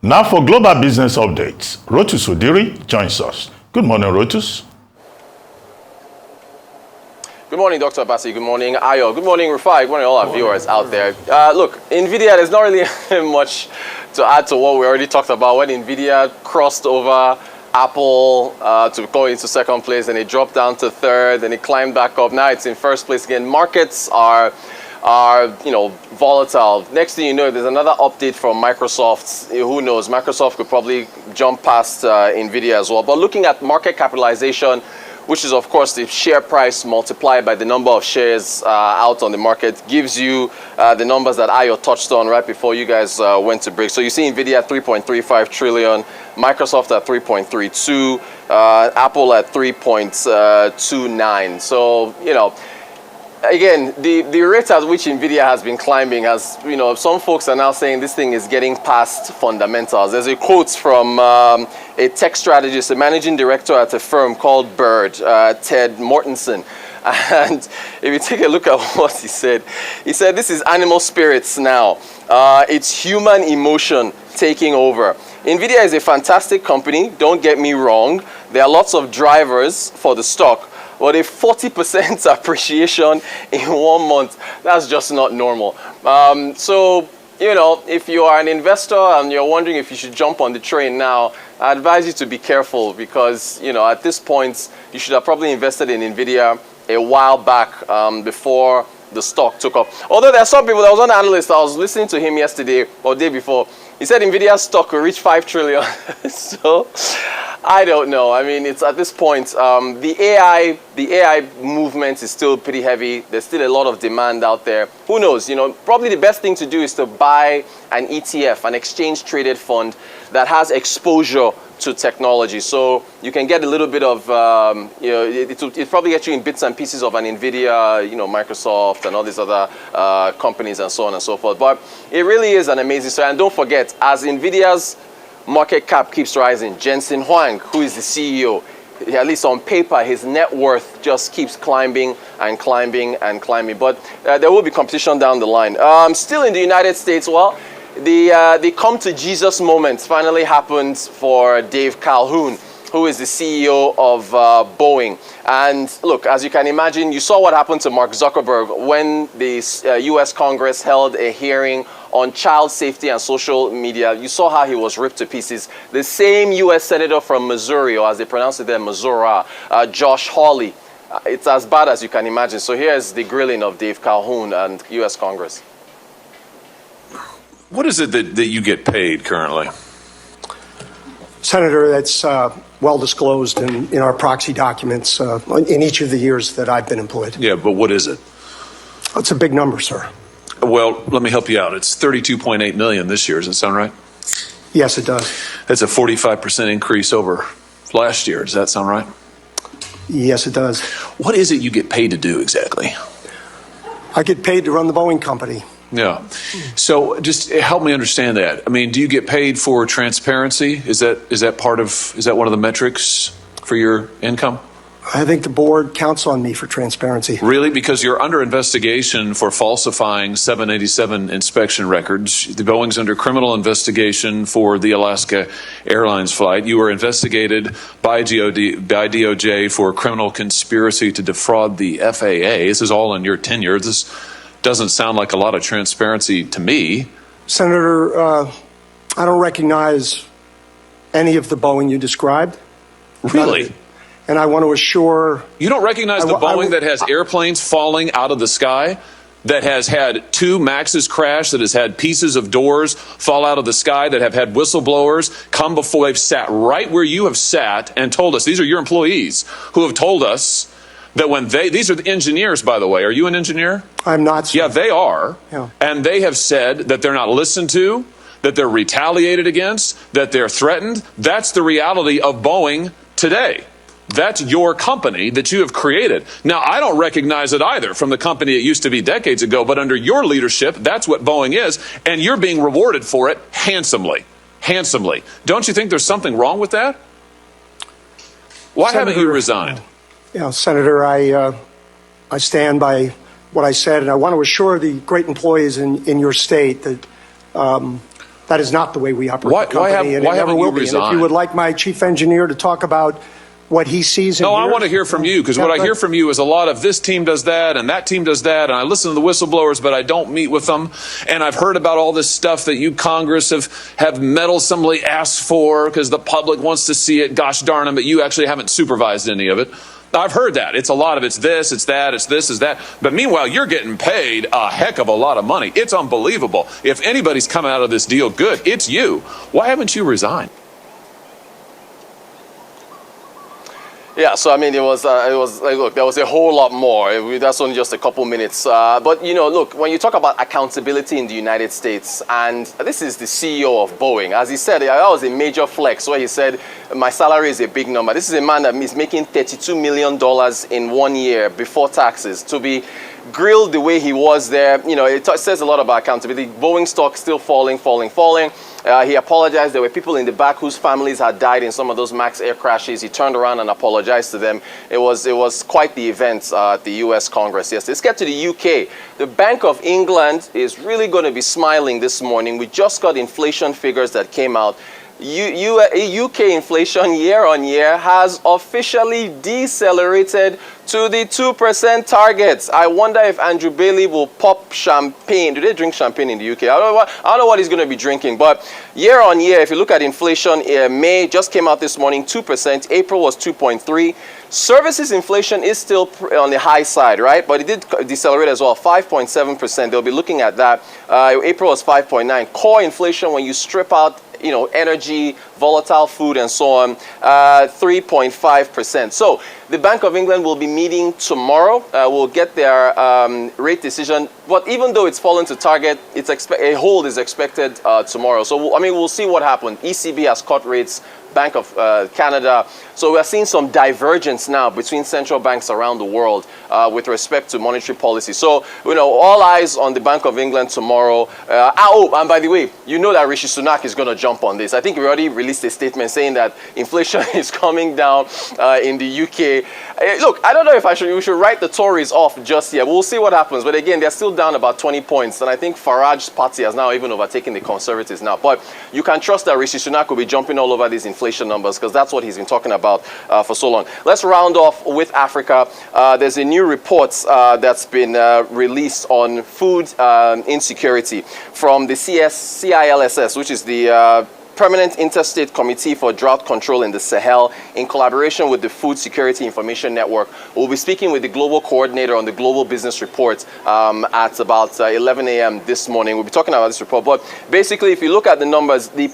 Now for global business updates, Rotus Odiri joins us. Good morning, Rotus. Good morning, Dr. Abasi. Good morning, Ayo. Good morning, Rufai. Good morning, all our viewers out there. Look, NVIDIA, there's not really much to add to what we already talked about. When NVIDIA crossed over Apple to go into second place, and it dropped down to third, and it climbed back up. Now it's in first place again. Markets are volatile. Next thing you know, there's another update from Microsoft. Who knows? Microsoft could probably jump past NVIDIA as well. But looking at market capitalization, which is, of course, the share price multiplied by the number of shares out on the market, gives you the numbers that Ayo touched on right before you guys went to break. So you see NVIDIA at 3.35 trillion, Microsoft at 3.32, Apple at 3.29. So, again, the rate at which NVIDIA has been climbing has, some folks are now saying this thing is getting past fundamentals. There's a quote from a tech strategist, a managing director at a firm called Bird, Ted Mortensen. And if you take a look at what he said this is animal spirits now. It's human emotion taking over. NVIDIA is a fantastic company, don't get me wrong. There are lots of drivers for the stock. But a 40% appreciation in 1 month, that's just not normal. So, if you are an investor and you're wondering if you should jump on the train now, I advise you to be careful because, at this point, you should have probably invested in NVIDIA a while back before the stock took off. Although there are some people, there was one analyst, I was listening to him yesterday or day before, he said NVIDIA's stock will reach 5 trillion. So, I don't know. I mean, it's at this point, the AI movement is still pretty heavy. There's still a lot of demand out there. Who knows? Probably the best thing to do is to buy an ETF, an exchange-traded fund that has exposure to technology. So you can get a little bit of, it'll probably get you in bits and pieces of an NVIDIA, Microsoft and all these other companies and so on and so forth. But it really is an amazing story. And don't forget, as NVIDIA's market cap keeps rising, Jensen Huang, who is the CEO, at least on paper, his net worth just keeps climbing and climbing and climbing. But there will be competition down the line. Still in the United States, well, the come to Jesus moment finally happened for Dave Calhoun, who is the CEO of Boeing. And look, as you can imagine, you saw what happened to Mark Zuckerberg when the US Congress held a hearing on child safety and social media. You saw how he was ripped to pieces. The same US Senator from Missouri, or as they pronounce it there, Missouri, Josh Hawley. It's as bad as you can imagine. So here's the grilling of Dave Calhoun and US Congress. What is it that you get paid currently? Senator, that's well disclosed in our proxy documents in each of the years that I've been employed. Yeah, but what is it? That's a big number, sir. Well, let me help you out. It's $32.8 million this year. Does that sound right? Yes, it does. That's a 45% increase over last year. Does that sound right? Yes, it does. What is it you get paid to do exactly? I get paid to run the Boeing company. Yeah. So just help me understand that. I mean, do you get paid for transparency? Is that one of the metrics for your income? I think the board counts on me for transparency. Really? Because you're under investigation for falsifying 787 inspection records. The Boeing's under criminal investigation for the Alaska Airlines flight. You were investigated by DOJ for criminal conspiracy to defraud the FAA. This is all in your tenure. This doesn't sound like a lot of transparency to me. Senator, I don't recognize any of the Boeing you described. Really? And I want to assure... You don't recognize the Boeing that has airplanes falling out of the sky? That has had 2 Maxes crash, that has had pieces of doors fall out of the sky, that have had whistleblowers come before they've sat right where you have sat and told us, these are your employees who have told us that when these are the engineers, by the way. Are you an engineer? I'm not, sir. Yeah, they are. Yeah. And they have said that they're not listened to, that they're retaliated against, that they're threatened. That's the reality of Boeing today. That's your company that you have created. Now, I don't recognize it either from the company it used to be decades ago, but under your leadership, that's what Boeing is, and you're being rewarded for it handsomely. Handsomely. Don't you think there's something wrong with that? Why haven't you resigned? Senator, I stand by what I said, and I want to assure the great employees in your state that That is not the way we operate Why- the company, why and it haven't never you will be. And if resigned? you would like my chief engineer to talk about what he sees and No, I hears, want to hear from you, because what I hear from you is a lot of this team does that and that team does that, and I listen to the whistleblowers, but I don't meet with them. And I've heard about all this stuff that you Congress have meddlesomely asked for because the public wants to see it. Gosh darn them, but you actually haven't supervised any of it. I've heard that. It's a lot of it's this, it's that, it's this, it's that. But meanwhile, you're getting paid a heck of a lot of money. It's unbelievable. If anybody's coming out of this deal good, it's you. Why haven't you resigned? Yeah, so I mean, it was like, look, there was a whole lot more. That's only just a couple minutes. But you know, look, when you talk about accountability in the United States, and this is the CEO of Boeing, as he said, that was a major flex where he said, my salary is a big number. This is a man that is making $32 million in 1 year before taxes. To be grilled the way he was there, you know, it says a lot about accountability. Boeing stock still falling. He apologized. There were people in the back whose families had died in some of those MAX air crashes. He turned around and apologized to them. It was quite the event at the U.S. Congress. Yes, let's get to the U.K. The Bank of England is really going to be smiling this morning. We just got inflation figures that came out. UK inflation year on year has officially decelerated to the 2% target. I wonder if Andrew Bailey will pop champagne. Do they drink champagne in the UK? I don't know what he's going to be drinking. But year on year, if you look at inflation, May just came out this morning, 2%. April was 2.3%. Services inflation is still on the high side, right? But it did decelerate as well, 5.7%. They'll be looking at that. April was 5.9%. Core inflation, when you strip out energy, volatile food, and so on, 3.5%. So the Bank of England will be meeting tomorrow. We'll get their rate decision. But even though it's fallen to target, a hold is expected tomorrow. So, I mean, we'll see what happens. ECB has cut rates. Bank of Canada. So we're seeing some divergence now between central banks around the world with respect to monetary policy. So, all eyes on the Bank of England tomorrow. And by the way, you know that Rishi Sunak is going to jump on this. I think he already released a statement saying that inflation is coming down in the UK. Look, I don't know if we should write the Tories off just yet. We'll see what happens. But again, they're still down about 20 points. And I think Farage's party has now even overtaken the Conservatives now. But you can trust that Rishi Sunak will be jumping all over these inflation numbers because that's what he's been talking about for so long. Let's round off with Africa. There's a new report that's been released on food insecurity from the CILSS, which is the Permanent Interstate Committee for Drought Control in the Sahel, in collaboration with the Food Security Information Network. We'll be speaking with the global coordinator on the Global Business Report at about 11 a.m. this morning. We'll be talking about this report. But basically, if you look at the numbers, they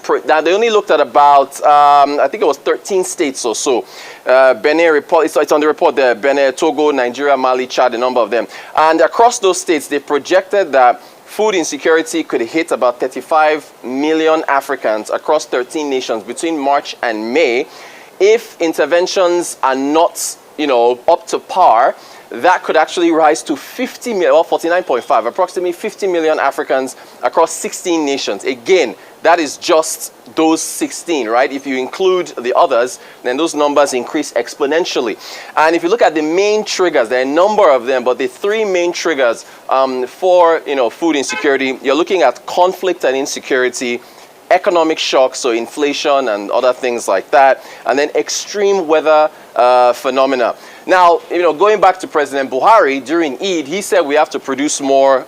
only looked at about, I think it was 13 states or so. Benin report, it's on the report there, Benin, Togo, Nigeria, Mali, Chad, a number of them. And across those states, they projected that food insecurity could hit about 35 million Africans across 13 nations between March and May. If interventions are not, up to par, that could actually rise to 50 million, or 49.5, approximately 50 million Africans across 16 nations. Again, that is just those 16, right? If you include the others, then those numbers increase exponentially. And if you look at the main triggers, there are a number of them, but the three main triggers for food insecurity, you're looking at conflict and insecurity, economic shocks, so inflation and other things like that, and then extreme weather phenomena. Now, going back to President Buhari, during Eid, he said we have to produce more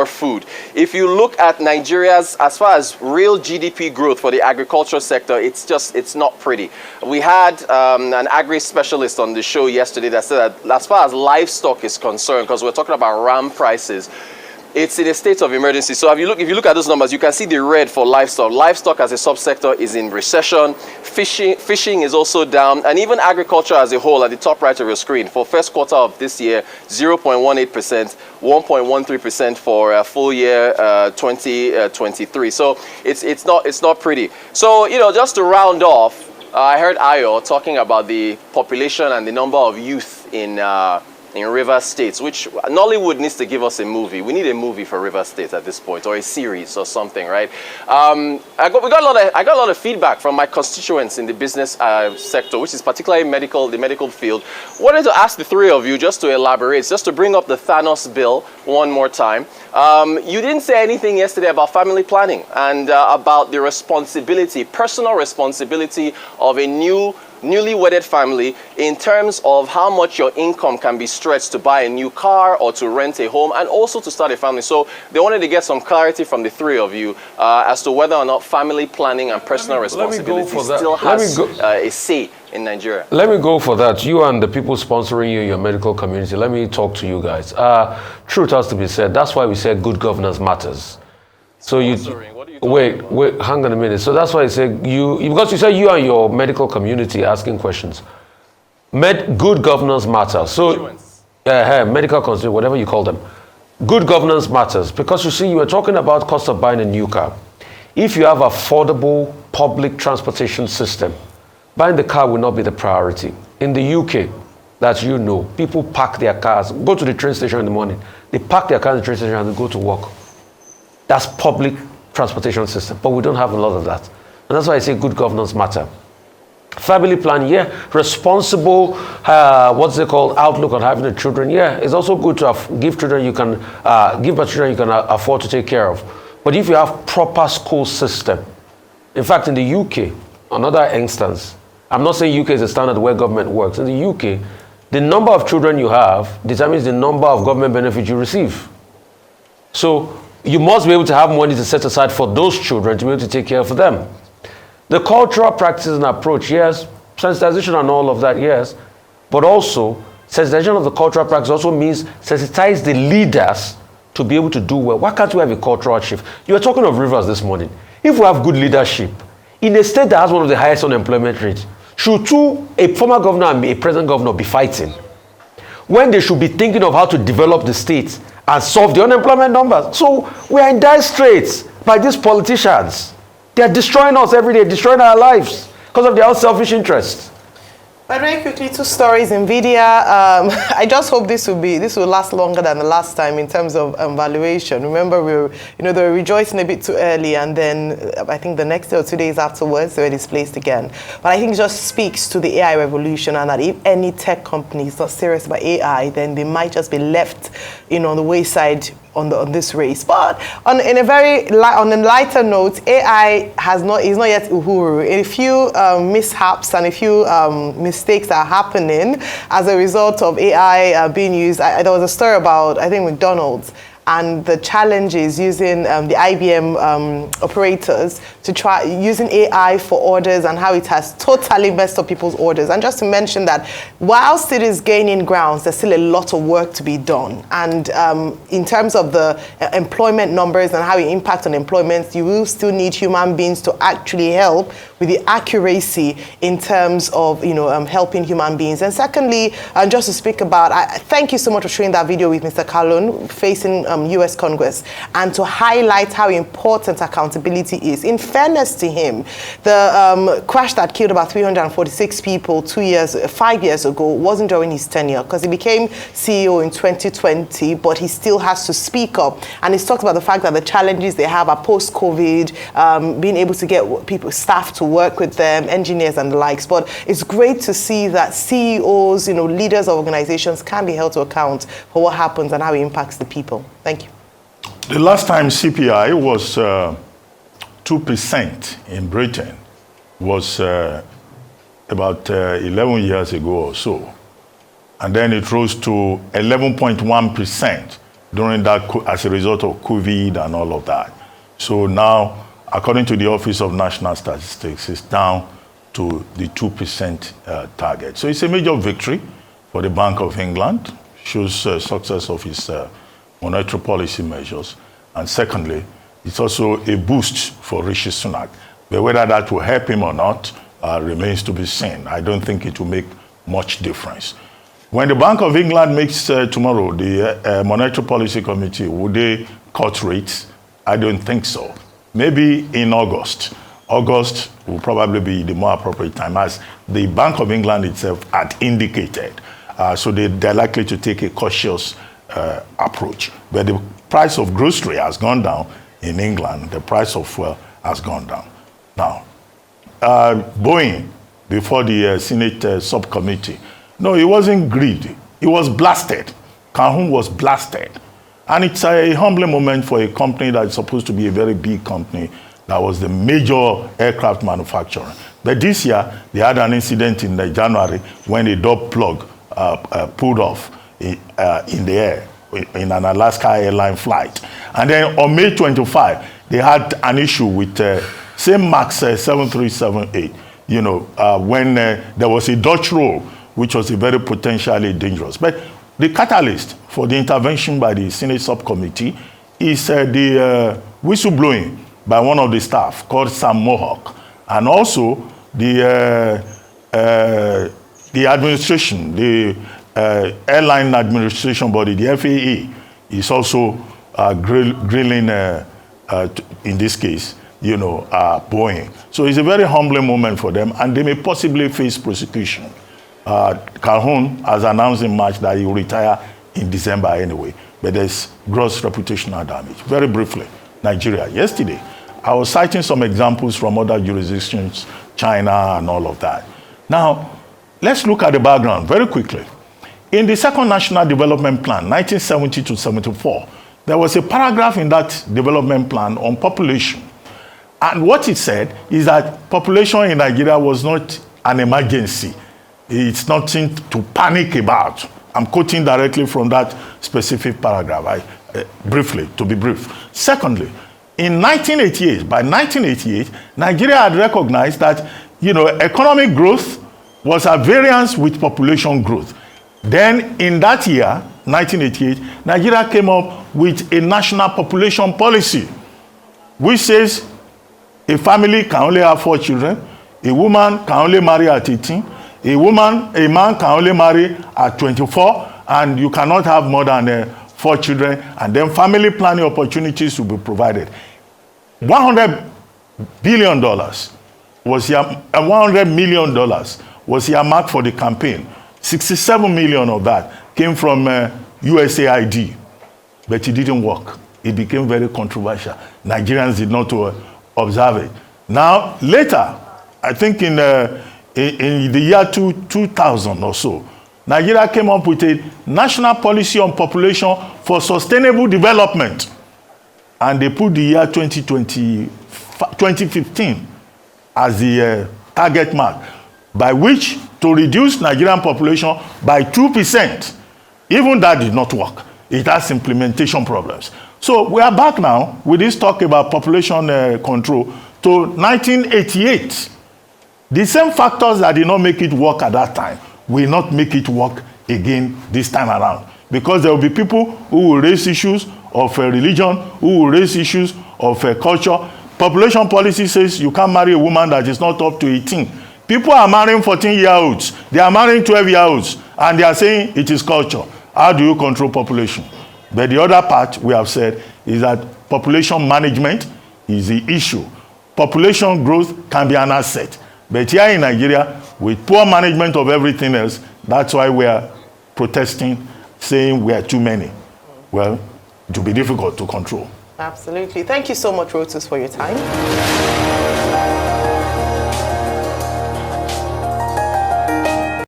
food. If you look at Nigeria's, as far as real GDP growth for the agricultural sector, it's not pretty. We had an agri-specialist on the show yesterday that said that as far as livestock is concerned, because we're talking about ram prices, it's in a state of emergency. So if you look at those numbers, you can see the red for livestock. Livestock as a subsector is in recession. Fishing is also down. And even agriculture as a whole at the top right of your screen. For first quarter of this year, 0.18%, 1.13% for full year 2023. So it's not pretty. So, just to round off, I heard Ayo talking about the population and the number of youth in in Rivers State, which Nollywood needs to give us a movie. We need a movie for Rivers State at this point, or a series or something, right? I got a lot of feedback from my constituents in the business sector, which is particularly the medical field. Wanted to ask the three of you just to elaborate, just to bring up the Thanos bill one more time. You didn't say anything yesterday about family planning and about the responsibility, personal responsibility of a newly wedded family in terms of how much your income can be stretched to buy a new car or to rent a home and also to start a family. So they wanted to get some clarity from the three of you as to whether or not family planning and personal responsibility still has a say in Nigeria. Let me go for that. You and the people sponsoring you in your medical community, let me talk to you guys. Truth has to be said. That's why we say good governance matters. So wait, hang on a minute. So that's why I say because you say you and your medical community asking questions. Good governance matters. So medical constituency, whatever you call them. Good governance matters because you see, you were talking about cost of buying a new car. If you have affordable public transportation system, buying the car will not be the priority. In the UK, that you know, people park their cars, go to the train station in the morning. They park their cars in the train station and they go to work. That's public transportation system, but we don't have a lot of that. And that's why I say good governance matter. Family plan, responsible, what's it called, outlook on having the children, it's also good to give children you can, give children you can afford to take care of. But if you have proper school system, in fact, in the UK, another instance, I'm not saying UK is a standard where government works. In the UK, the number of children you have determines the number of government benefits you receive. So you must be able to have money to set aside for those children to be able to take care of them. The cultural practices and approach, yes. Sensitization and all of that, yes. But also, sensitization of the cultural practice also means sensitize the leaders to be able to do well. Why can't we have a cultural shift? You were talking of Rivers this morning. If we have good leadership, in a state that has one of the highest unemployment rates, should a former governor and a present governor be fighting? When they should be thinking of how to develop the state and solve the unemployment numbers. So we are in dire straits by these politicians. They are destroying us every day, destroying our lives because of their own selfish interests. But very quickly, two stories. NVIDIA, I just hope this will last longer than the last time in terms of valuation. Remember, they were rejoicing a bit too early, and then I think the next day or 2 days afterwards, they were displaced again. But I think it just speaks to the AI revolution, and that if any tech company is not serious about AI, then they might just be left, on the wayside on this race. But on a lighter note, AI is not yet uhuru. A few mishaps and a few mistakes are happening as a result of AI being used. There was a story about, I think, McDonald's and the challenges using the IBM operators to try using AI for orders and how it has totally messed up people's orders. And just to mention that whilst it is gaining grounds, there's still a lot of work to be done. And in terms of the employment numbers and how it impacts on employment, you will still need human beings to actually help with the accuracy in terms of helping human beings. And secondly, just to speak about, thank you so much for sharing that video with Mr. Kalun facing US Congress, and to highlight how important accountability is. In fairness to him, the crash that killed about 346 people 5 years ago wasn't during his tenure, because he became CEO in 2020, but he still has to speak up. And he's talked about the fact that the challenges they have are post-COVID, being able to get staff to work with them, engineers and the likes. But it's great to see that CEOs, leaders of organizations can be held to account for what happens and how it impacts the people. Thank you. The last time CPI was 2% in Britain was about 11 years ago or so. And then it rose to 11.1% during that as a result of COVID and all of that. So now, according to the Office of National Statistics, it's down to the 2% target. So it's a major victory for the Bank of England, shows success of its monetary policy measures. And secondly, it's also a boost for Rishi Sunak. But whether that will help him or not remains to be seen. I don't think it will make much difference. When the Bank of England makes tomorrow, the Monetary Policy Committee, would they cut rates? I don't think so. Maybe in August. August will probably be the more appropriate time, as the Bank of England itself had indicated. So they're likely to take a cautious approach. But the price of grocery has gone down in England. The price of fuel has gone down. Now, Boeing, before the Senate subcommittee, no, it wasn't greed. It was blasted. Calhoun was blasted. And it's a humbling moment for a company that's supposed to be a very big company that was the major aircraft manufacturer. But this year, they had an incident in January when a door plug pulled off in the air in an Alaska airline flight. And then on May 25, they had an issue with same MAX 7378, you know, when there was a Dutch roll, which was a very potentially dangerous. But the catalyst for the intervention by the Senate subcommittee is the whistleblowing by one of the staff called Sam Mohawk, and also the administration, the airline administration body, the FAA, is also grilling, in this case, you know, Boeing. So it's a very humbling moment for them, and they may possibly face prosecution. Calhoun has announced in March that he will retire in December anyway, but there's gross reputational damage. Very briefly, Nigeria. Yesterday, I was citing some examples from other jurisdictions, China and all of that. Now, let's look at the background very quickly. In the Second National Development Plan, 1970 to 74, there was a paragraph in that development plan on population. And what it said is that population in Nigeria was not an emergency. It's nothing to panic about. I'm quoting directly from that specific paragraph, briefly, to be brief. Secondly, in 1988, by 1988, Nigeria had recognized that, you know, economic growth was at variance with population growth. Then in that year, 1988, Nigeria came up with a national population policy, which says a family can only have 4 children, a woman can only marry at 18, a man can only marry at 24, and you cannot have more than 4 children, and then family planning opportunities will be provided. $100 billion was $100 million was earmarked for the campaign. 67 million of that came from USAID, but it didn't work. It became very controversial. Nigerians did not observe it. Now, later, I think in the year 2000 or so, Nigeria came up with a national policy on population for sustainable development. And they put the year 2015 as the target mark, by which to reduce Nigerian population by 2%. Even that did not work. It has implementation problems. So we are back now with this talk about population control to 1988. The same factors that did not make it work at that time will not make it work again this time around. Because there will be people who will raise issues of religion, who will raise issues of culture. Population policy says you can't marry a woman that is not up to 18. People are marrying 14-year-olds. They are marrying 12-year-olds. And they are saying it is culture. How do you control population? But the other part we have said is that population management is the issue. Population growth can be an asset. But here in Nigeria, with poor management of everything else, that's why we are protesting, saying we are too many. Well, it will be difficult to control. Absolutely. Thank you so much, Rotus, for your time.